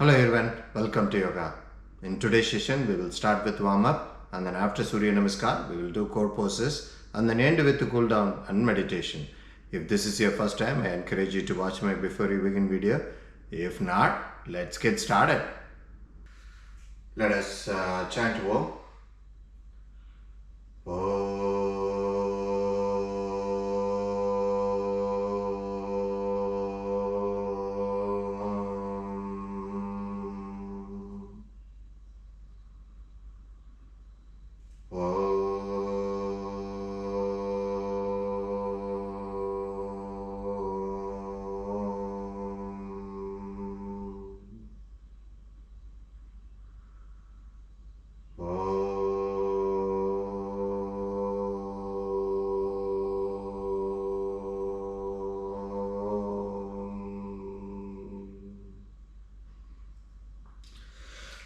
Hello everyone, welcome to yoga. In today's session, we will start with warm up and then after Suryanamaskar, we will do core poses and then end with the cool down and meditation. If this is your first time, I encourage you to watch my before you begin video. If not, let's get started. Let us chant Om.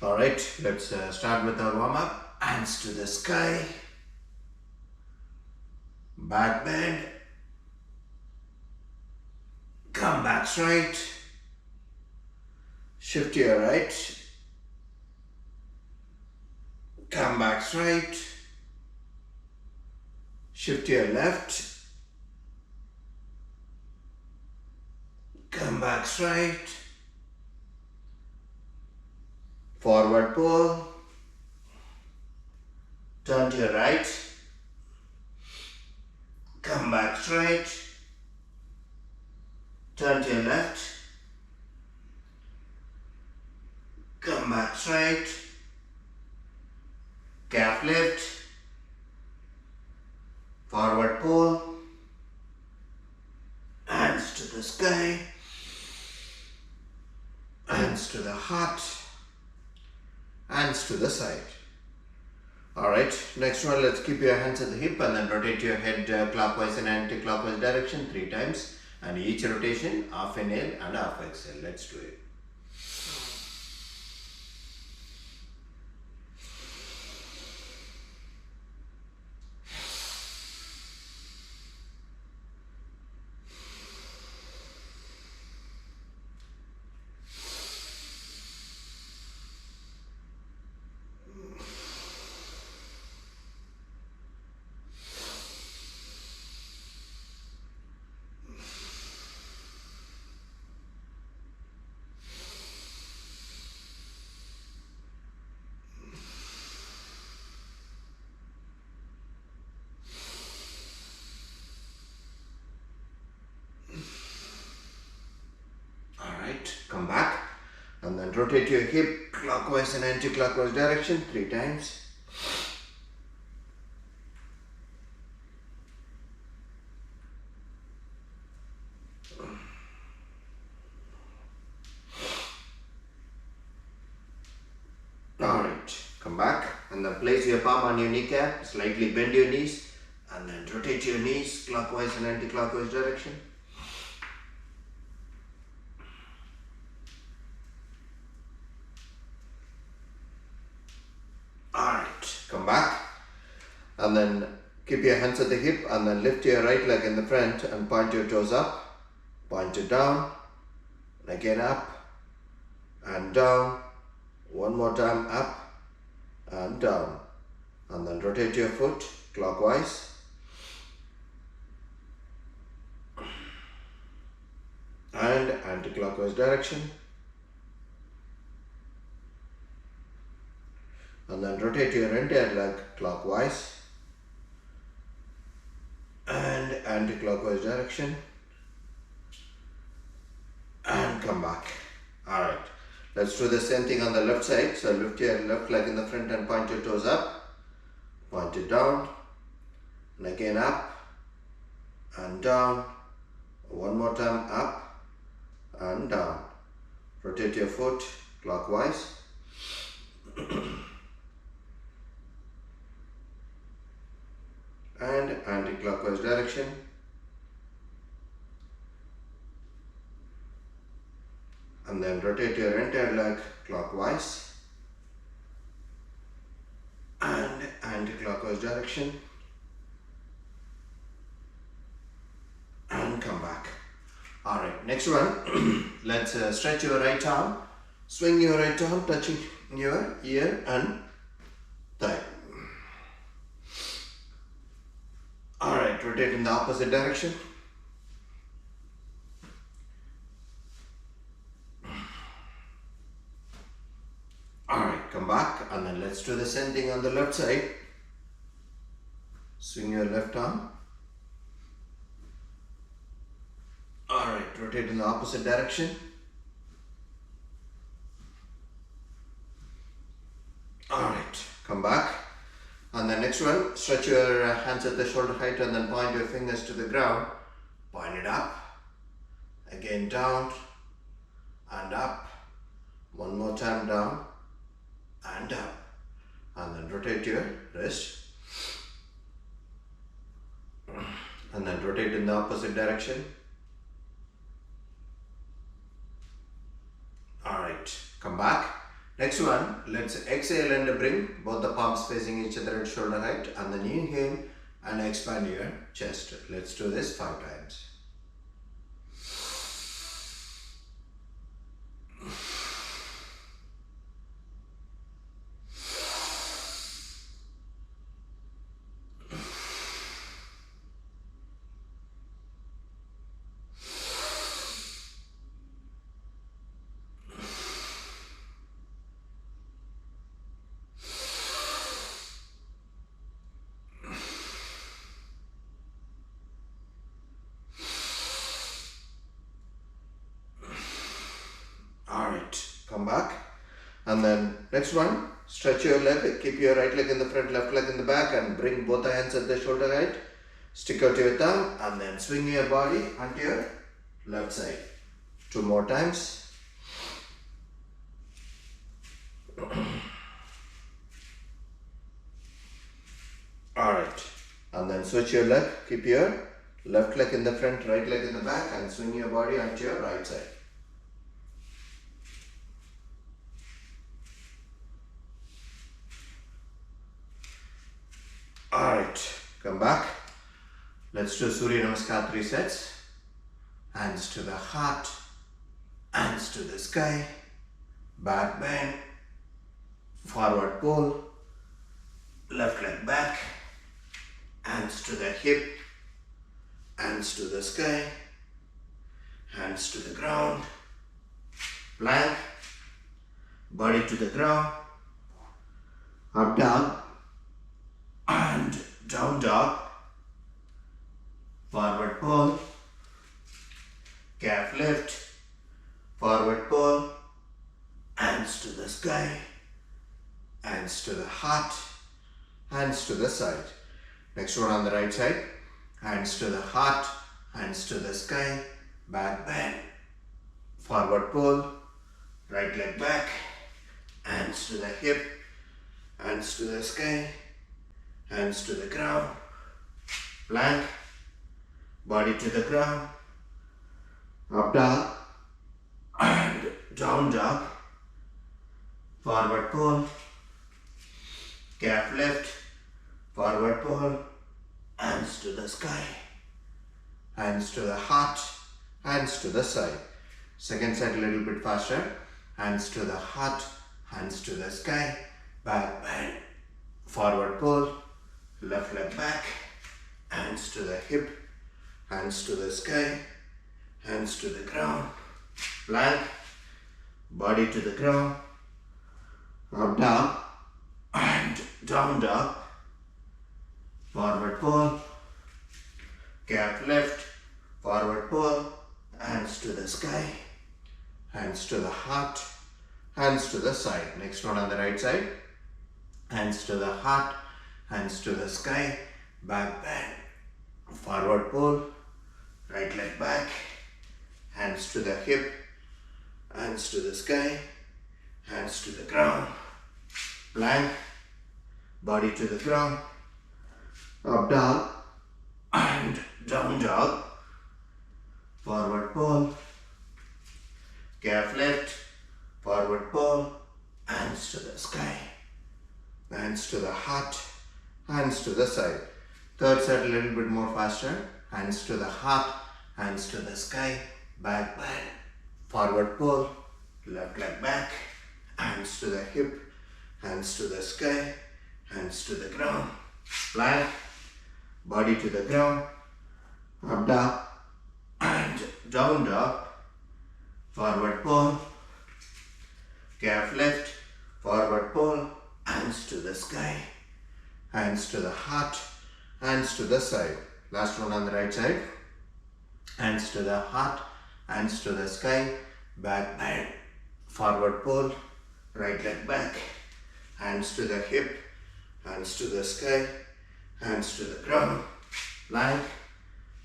Alright, let's start with our warm up. Hands to the sky. Back bend. Come back straight. Shift to your right. Come back straight. Shift to your left. Come back straight. Forward pull. Turn to your right. Come back straight. Turn to your left. Come back straight. Calf lift. Forward pull. Hands to the sky. Hands to the heart. Hands to the side. Alright, next one, let's keep your hands at the hip and then rotate your head clockwise and anti-clockwise direction 3 times. And each rotation, half inhale and half exhale. Let's do it. Come back and then rotate your hip clockwise and anti-clockwise direction 3 times. Alright, come back and then place your palm on your kneecap, slightly bend your knees and then rotate your knees clockwise and anti-clockwise direction. Come back and then keep your hands at the hip and then lift your right leg in the front and point your toes up, point it down, and again up and down, one more time up and down, and then rotate your foot clockwise and anti-clockwise direction. And then rotate your entire leg clockwise and anti-clockwise direction and come back. Alright, let's do the same thing on the left side. So lift your left leg in the front and point your toes up, point it down and again up and down, one more time up and down. Rotate your foot clockwise and anti-clockwise direction and then rotate your entire leg clockwise and anti-clockwise direction and come back. Alright, next one, let's stretch your right arm Swing your right arm touching your ear and thigh. Alright, rotate in the opposite direction. Alright, come back and then let's do the same thing on the left side. Swing your left arm. Alright, rotate in the opposite direction. Alright, come back. And the next one, stretch your hands at the shoulder height and then point your fingers to the ground. Point it up. Again down and up. One more time down and up. And then rotate your wrist. And then rotate in the opposite direction. Alright, come back. Next one, let's exhale and bring both the palms facing each other at shoulder height and then inhale and expand your chest. Let's do this 5 times. Come back. And then next one, stretch your leg, keep your right leg in the front, left leg in the back and bring both the hands at the shoulder height. Stick out your thumb and then swing your body onto your left side. 2 more times. Alright, and then switch your leg, keep your left leg in the front, right leg in the back and swing your body onto your right side. Alright, come back. Let's do Suryanamaskar 3 sets. Hands to the heart, hands to the sky, back bend, forward pull, left leg back, hands to the hip, hands to the sky, hands to the ground, plank, body to the ground, up dog, and down dog, forward pull, calf lift, forward pull, hands to the sky, hands to the heart, hands to the side. Next one on the right side, hands to the heart, hands to the sky, back bend, forward pull, right leg back, hands to the hip, hands to the sky, hands to the ground, plank, body to the ground, up dog and down dog, forward pull, calf lift, forward pull, hands to the sky, hands to the heart, hands to the side. Second side a little bit faster, hands to the heart, hands to the sky, back bend, forward pull, left leg back, hands to the hip, hands to the sky, hands to the ground, plank, body to the ground, up dog and down dog, forward pull, calf lift, forward pull, hands to the sky, hands to the heart, hands to the side. Next one on the right side, hands to the heart, hands to the sky, back bend, forward pull, right leg back, hands to the hip, hands to the sky, hands to the ground, plank, body to the ground, up dog and down dog, forward pull, calf lift, forward pull, hands to the sky, hands to the heart, hands to the side. Third side a little bit more faster, hands to the heart, hands to the sky, back bend, forward pull, left leg back, hands to the hip, hands to the sky, hands to the ground, plank, body to the ground, up dog and down dog, forward fold, calf lift, forward fold, hands to the sky, hands to the heart, hands to the side. Last one on the right side. Hands to the heart, hands to the sky, back bend, forward fold, right leg back, hands to the hip, hands to the sky, hands to the ground, plank,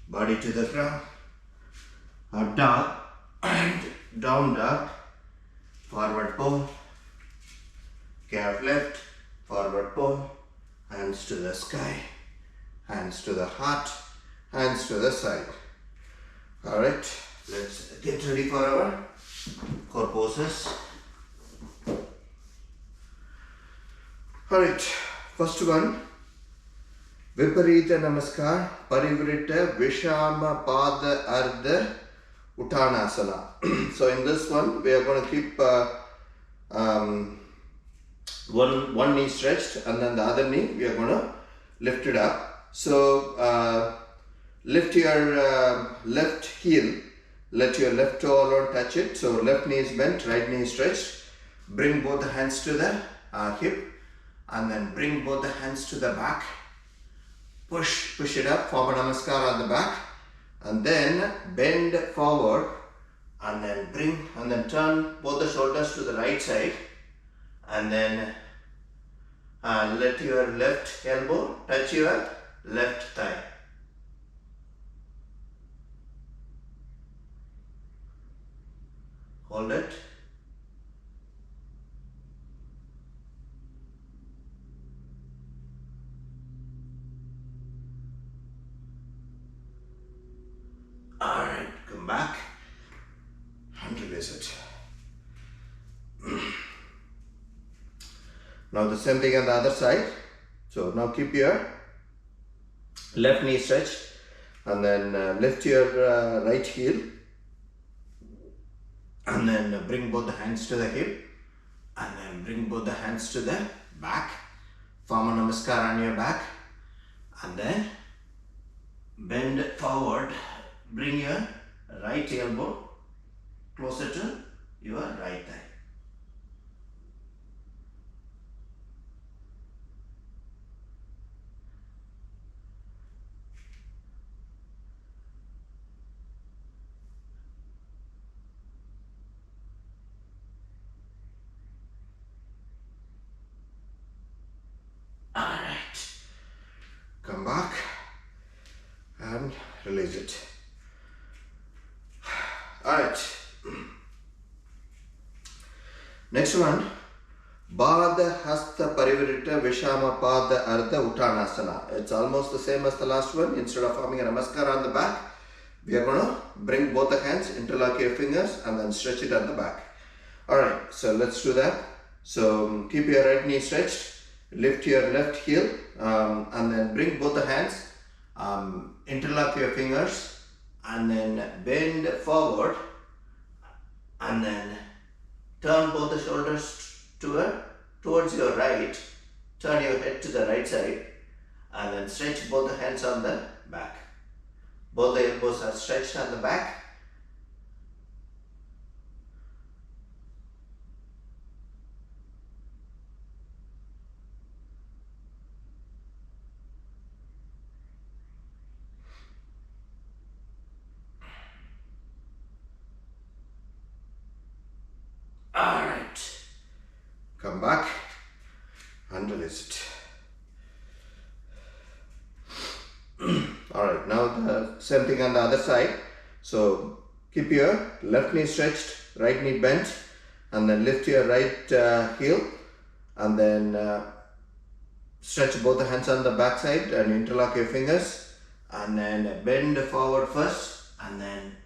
body to the ground, up dog and down dog, forward fold, calf lift, forward fold, hands to the sky, hands to the heart, hands to the side. Alright, let's get ready for our core poses. Alright, first one, Viparita Namaskar, Parivritta, Vishama, Pada, Ardha, Uttanasana. So in this one, we are going to keep one knee stretched, and then the other knee we are going to lift it up. So lift your left heel, let your left toe alone touch it. So left knee is bent, right knee is stretched. Bring both the hands to the hip, and then bring both the hands to the back. Push it up, form a Namaskar on the back, and then bend forward, and then turn both the shoulders to the right side, and then let your left elbow touch your left thigh. Hold it. Alright, come back and release it. Now the same thing on the other side. So now keep your left knee stretched, and then lift your right heel, and then bring both the hands to the hip, and then bring both the hands to the back. Form a Namaskar on your back, and then bend forward. Bring your right elbow closer to your right thigh. Alright, come back and release it. Alright, next one, Baddha, Hasta, Parivritta, Vishama, Pada, Ardha, Uttanasana. It's almost the same as the last one. Instead of forming a Namaskar on the back, we are going to bring both the hands, interlock your fingers, and then stretch it on the back. Alright, so let's do that. So keep your right knee stretched, lift your left heel, and then bring both the hands, interlock your fingers, and then bend forward, and then turn both the shoulders towards your right, turn your head to the right side, and then stretch both the hands on the back. Both the elbows are stretched on the back. Alright, come back and release it. Alright, now the same thing on the other side. So keep your left knee stretched, right knee bent, and then lift your right heel, and then stretch both the hands on the back side and interlock your fingers, and then bend forward first, and then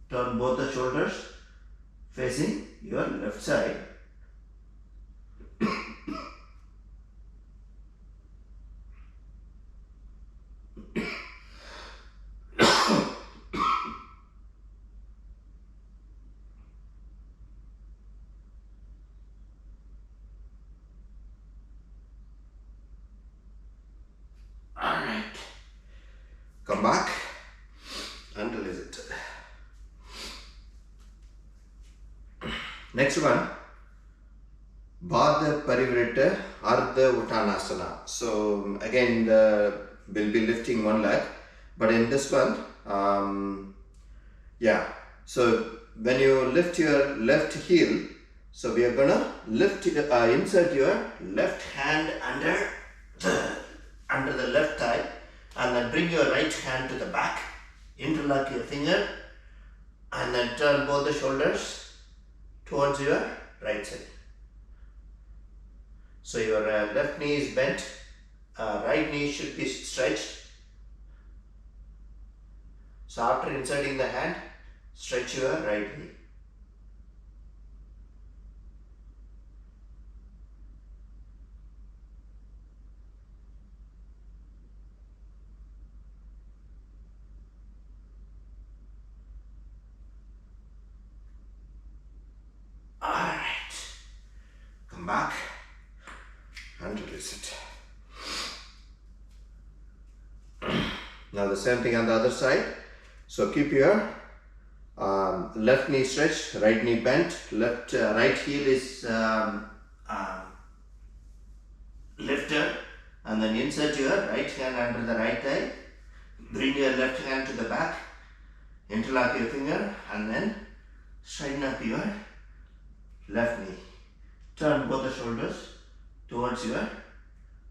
turn both the shoulders facing your left side. Next one, Baddha, Parivritta, Ardha, Uttanasana. So again, we'll be lifting one leg, but in this one, so when you lift your left heel, so we are gonna insert your left hand under the left thigh, and then bring your right hand to the back, interlock your finger, and then turn both the shoulders towards your right side. So your left knee is bent, right knee should be stretched. So after inserting the hand, stretch your right knee. Alright, come back and release it. Now the same thing on the other side. So keep your left knee stretched, right knee bent, right heel is lifted, and then insert your right hand under the right thigh, bring your left hand to the back, interlock your finger, and then straighten up your left knee. Turn both the shoulders towards your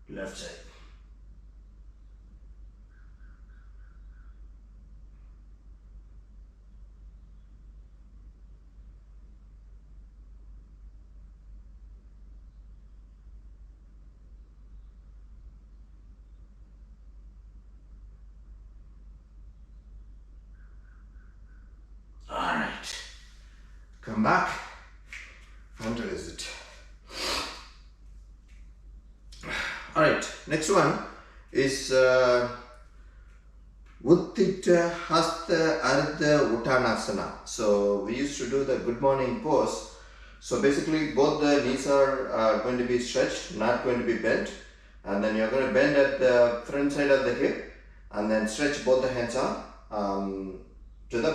left side. Alright, come back and release it. Alright, next one is Utthita, Hasta, Ardha, Uttanasana. So we used to do the good morning pose. So basically both the knees are going to be stretched, not going to be bent. And then you're going to bend at the front side of the hip and then stretch both the hands on to the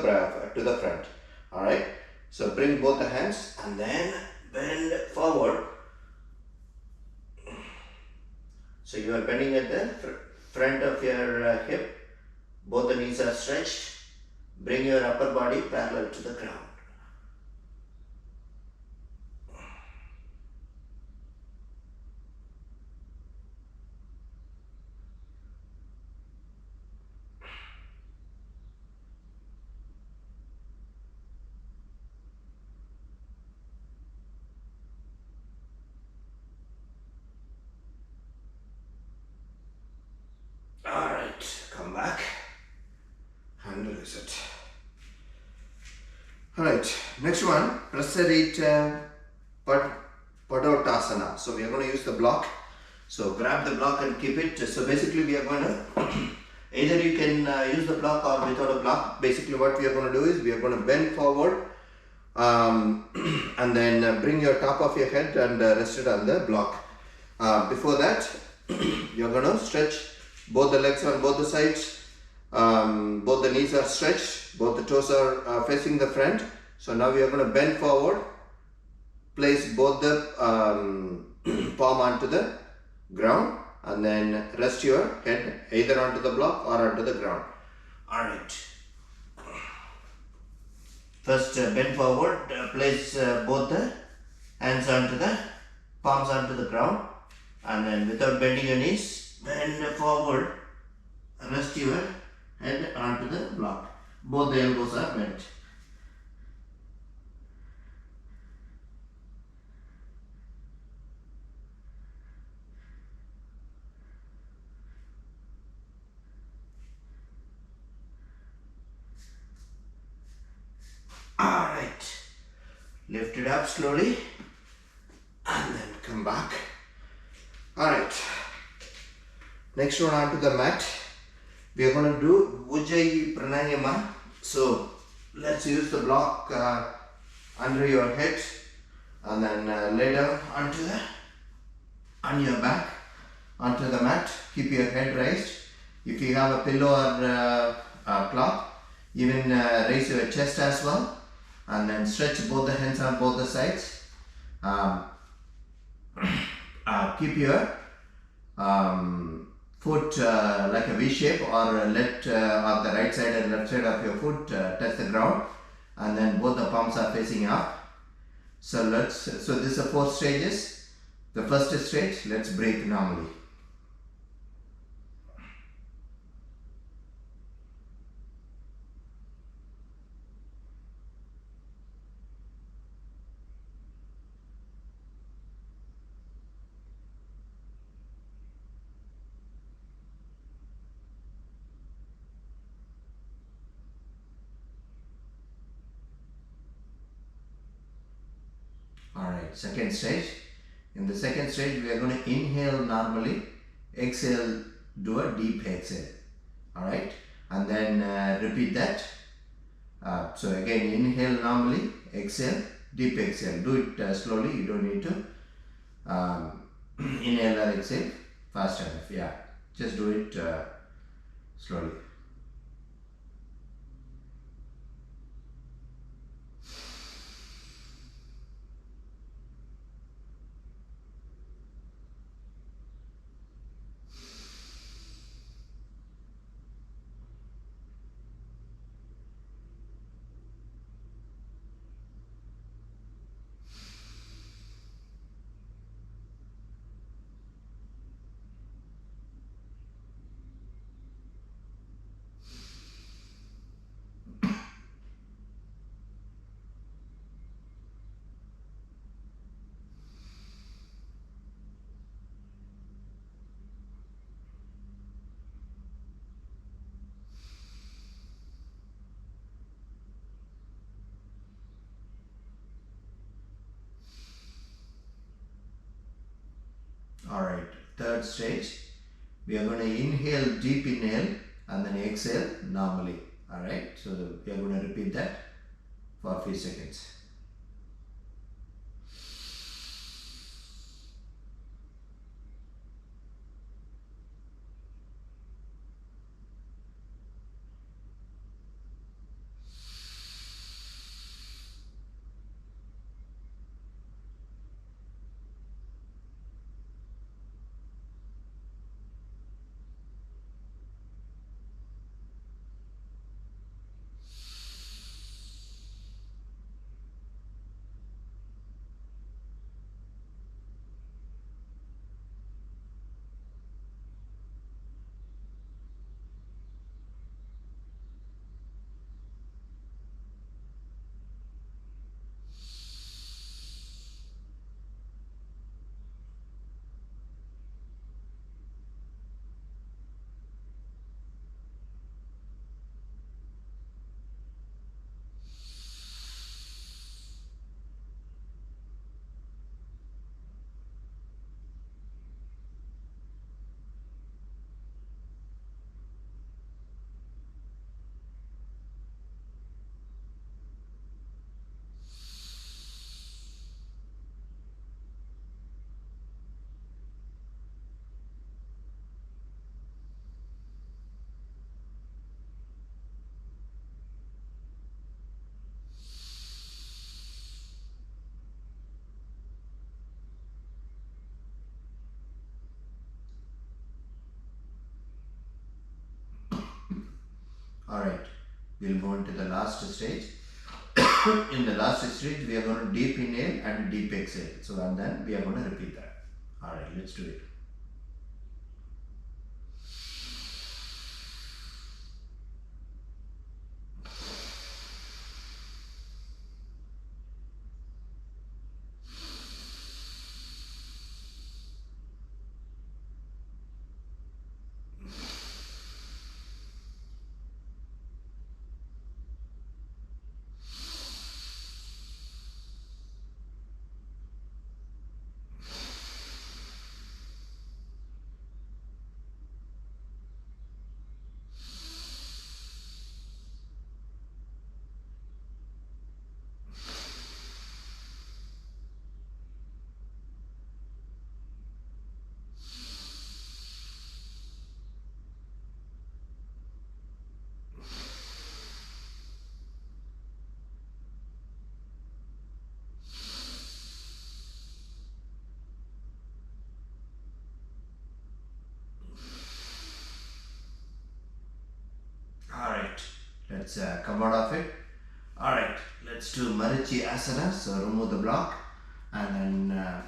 front. Alright, so bring both the hands and then bend forward. So you are bending at the front of your hip, both the knees are stretched. Bring your upper body parallel to the ground. Alright, come back and release it. Alright, next one, Prasarita, Padottanasana. So we are going to use the block. So grab the block and keep it. So basically we are going to, either you can use the block or without a block. Basically what we are going to do is we are going to bend forward and then bring your top of your head and rest it on the block. Before that, you are going to stretch both the legs on both the sides. Both the knees are stretched, both the toes are facing the front. So now we are going to bend forward, place both the palm onto the ground and then rest your head either onto the block or onto the ground. Alright. First bend forward, place both the hands onto the palms onto the ground, and then without bending your knees, bend forward, rest your head onto the block. Both the elbows are bent. Alright, lift it up slowly and then come back. Alright, next one onto the mat. We are going to do Ujjayi Pranayama. So let's use the block under your head and then lay down on your back onto the mat. Keep your head raised. If you have a pillow or a cloth, even raise your chest as well. and then stretch both the hands on both the sides. Keep your foot like a V shape, or let on the right side and left side of your foot touch the ground, and then both the palms are facing up. So this is the 4 stages. The first stage, let's breathe normally. Alright, second stage. In the second stage, we are going to inhale normally, exhale, do a deep exhale. Alright, and then repeat that. So again, inhale normally, exhale, deep exhale. Do it slowly, you don't need to inhale or exhale fast enough. Yeah, just do it slowly. Alright, third stage, we are going to inhale, deep inhale, and then exhale normally. Alright, so we are going to repeat that for a few seconds. Alright, we'll go into the last stage. In the last stage, we are going to deep inhale and deep exhale. So, and then we are going to repeat that. Alright, let's do it. let's come out of it. Alright, let's do Marichiasana. So remove the block and then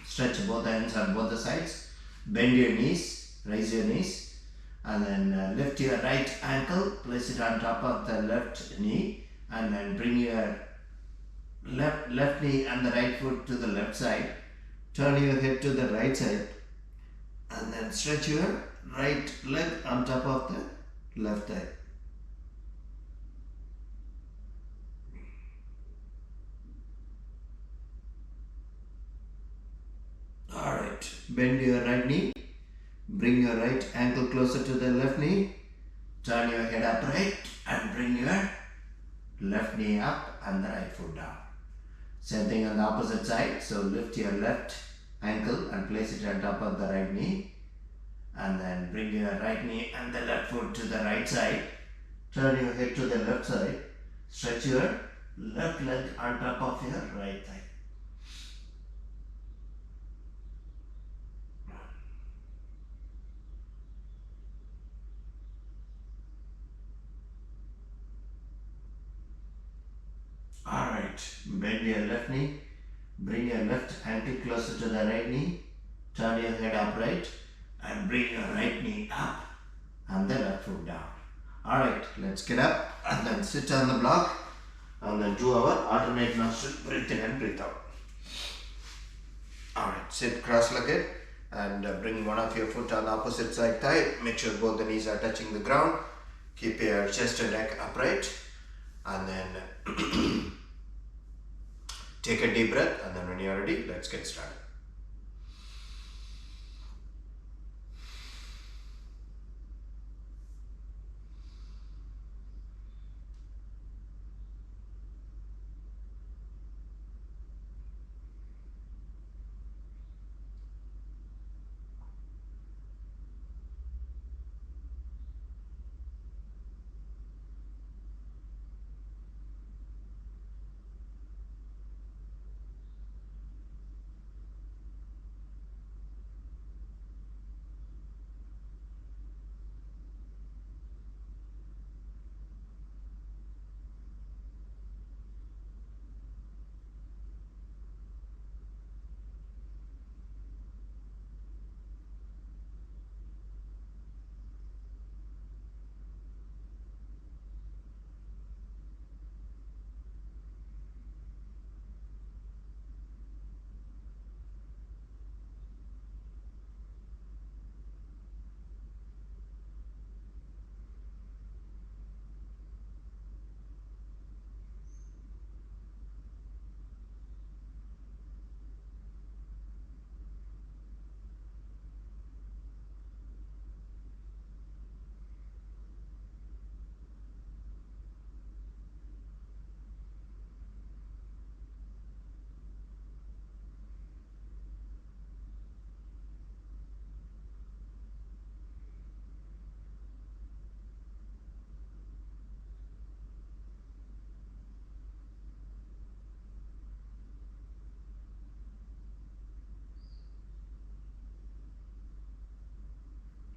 stretch both hands on both the sides. Bend your knees, raise your knees, and then lift your right ankle, place it on top of the left knee, and then bring your left knee and the right foot to the left side. Turn your head to the right side, and then stretch your right leg on top of the left thigh. Alright, bend your right knee, bring your right ankle closer to the left knee, turn your head upright and bring your left knee up and the right foot down. Same thing on the opposite side, so lift your left ankle and place it on top of the right knee, and then bring your right knee and the left foot to the right side, turn your head to the left side, stretch your left leg on top of your right thigh. Alright, bend your left knee, bring your left ankle closer to the right knee, turn your head upright and bring your right knee up and the left foot down. Alright, let's get up and then sit on the block and then do our alternate nostril, breathe in and breathe out. Alright, sit cross-legged and bring one of your foot on the opposite side thigh. Make sure both the knees are touching the ground. Keep your chest and neck upright, and then take a deep breath, and then when you are ready, let's get started.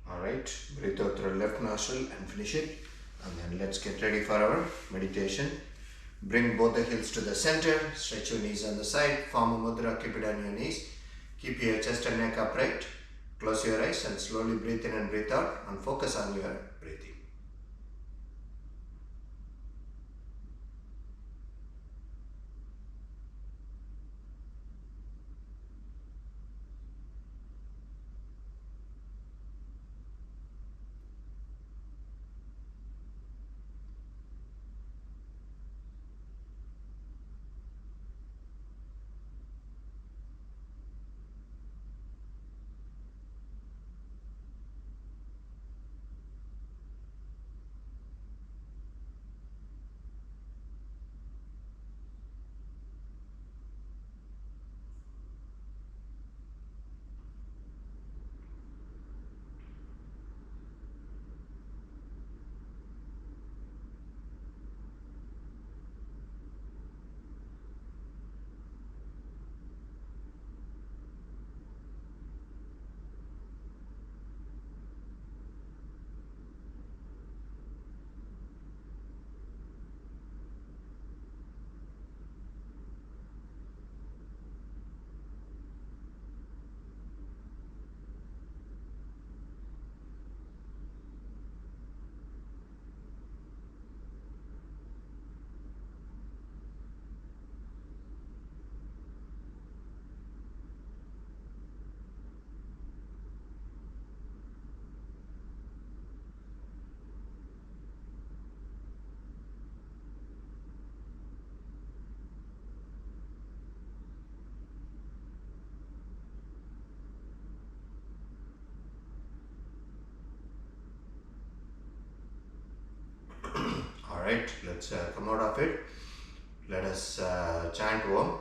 Alright, breathe out through left nostril and finish it. And then let's get ready for our meditation. Bring both the heels to the center, stretch your knees on the side, form a mudra, keep it on your knees. Keep your chest and neck upright. Close your eyes and slowly breathe in and breathe out, and focus on your breathing. Alright, let's come out of it. Let us chant Om.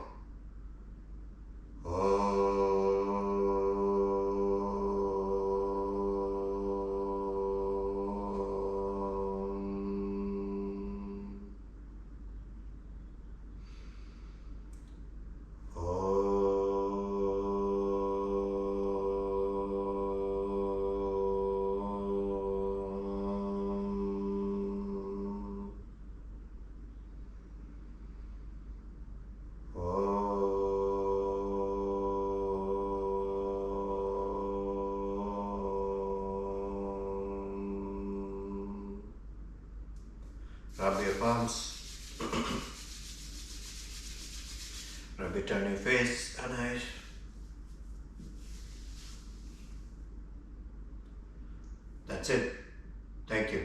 Rub your palms. Rub it on your face and eyes. That's it. Thank you.